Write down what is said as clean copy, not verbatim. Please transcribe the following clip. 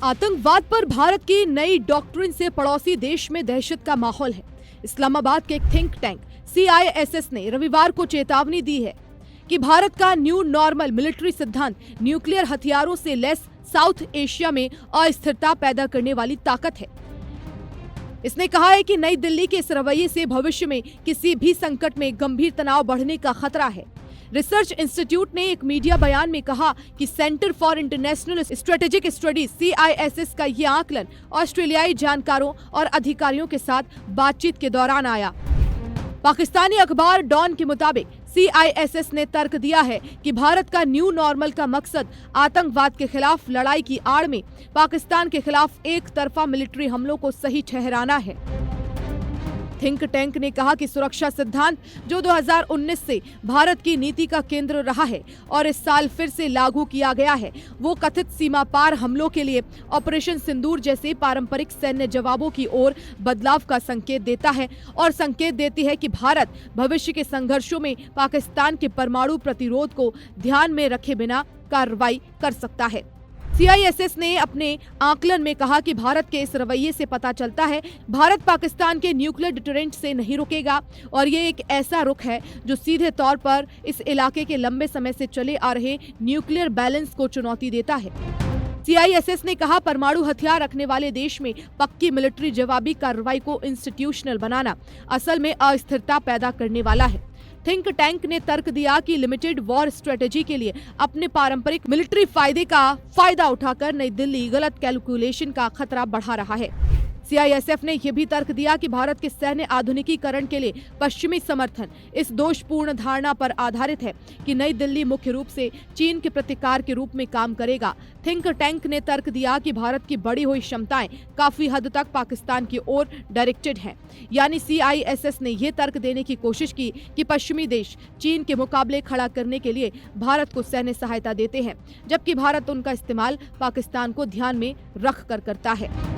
आतंकवाद पर भारत की नई डॉक्ट्रिन से पड़ोसी देश में दहशत का माहौल है। इस्लामाबाद के एक थिंक टैंक CISS ने रविवार को चेतावनी दी है कि भारत का न्यू नॉर्मल मिलिट्री सिद्धांत न्यूक्लियर हथियारों से लैस साउथ एशिया में अस्थिरता पैदा करने वाली ताकत है। इसने कहा है कि नई दिल्ली के इस रवैये से भविष्य में किसी भी संकट में गंभीर तनाव बढ़ने का खतरा है। रिसर्च इंस्टीट्यूट ने एक मीडिया बयान में कहा कि centre for international strategic studies CISS का ये आकलन ऑस्ट्रेलियाई जानकारों और अधिकारियों के साथ बातचीत के दौरान आया। पाकिस्तानी अखबार डॉन के मुताबिक CISS ने तर्क दिया है कि भारत का न्यू नॉर्मल का मकसद आतंकवाद के खिलाफ लड़ाई की आड़ में पाकिस्तान के खिलाफ एक तरफा मिलिट्री हमलों को सही ठहराना है। थिंक टैंक ने कहा कि सुरक्षा सिद्धांत जो 2019 से भारत की नीति का केंद्र रहा है और इस साल फिर से लागू किया गया है, वो कथित सीमा पार हमलों के लिए ऑपरेशन सिंदूर जैसे पारंपरिक सैन्य जवाबों की ओर बदलाव का संकेत देता है और संकेत देती है कि भारत भविष्य के संघर्षों में पाकिस्तान के परमाणु प्रतिरोध को ध्यान में रखे बिना कार्रवाई कर सकता है। CISS ने अपने आकलन में कहा कि भारत के इस रवैये से पता चलता है भारत पाकिस्तान के न्यूक्लियर डिटरेंट से नहीं रुकेगा और ये एक ऐसा रुख है जो सीधे तौर पर इस इलाके के लंबे समय से चले आ रहे न्यूक्लियर बैलेंस को चुनौती देता है। CISS ने कहा परमाणु हथियार रखने वाले देश में पक्की मिलिट्री जवाबी कार्रवाई को इंस्टीट्यूशनल बनाना असल में अस्थिरता पैदा करने वाला है। थिंक टैंक ने तर्क दिया कि लिमिटेड वॉर स्ट्रेटेजी के लिए अपने पारंपरिक मिलिट्री फायदे का फायदा उठाकर नई दिल्ली गलत कैलकुलेशन का खतरा बढ़ा रहा है। CISF ने यह भी तर्क दिया कि भारत के सैन्य आधुनिकीकरण के लिए पश्चिमी समर्थन इस दोषपूर्ण धारणा पर आधारित है कि नई दिल्ली मुख्य रूप से चीन के प्रतिकार के रूप में काम करेगा। थिंक टैंक ने तर्क दिया कि भारत की बढ़ी हुई क्षमताएं काफी हद तक पाकिस्तान की ओर डायरेक्टेड हैं। यानी CISS ने यह तर्क देने की कोशिश की कि पश्चिमी देश चीन के मुकाबले खड़ा करने के लिए भारत को सैन्य सहायता देते हैं, जबकि भारत उनका इस्तेमाल पाकिस्तान को ध्यान में रख कर करता है।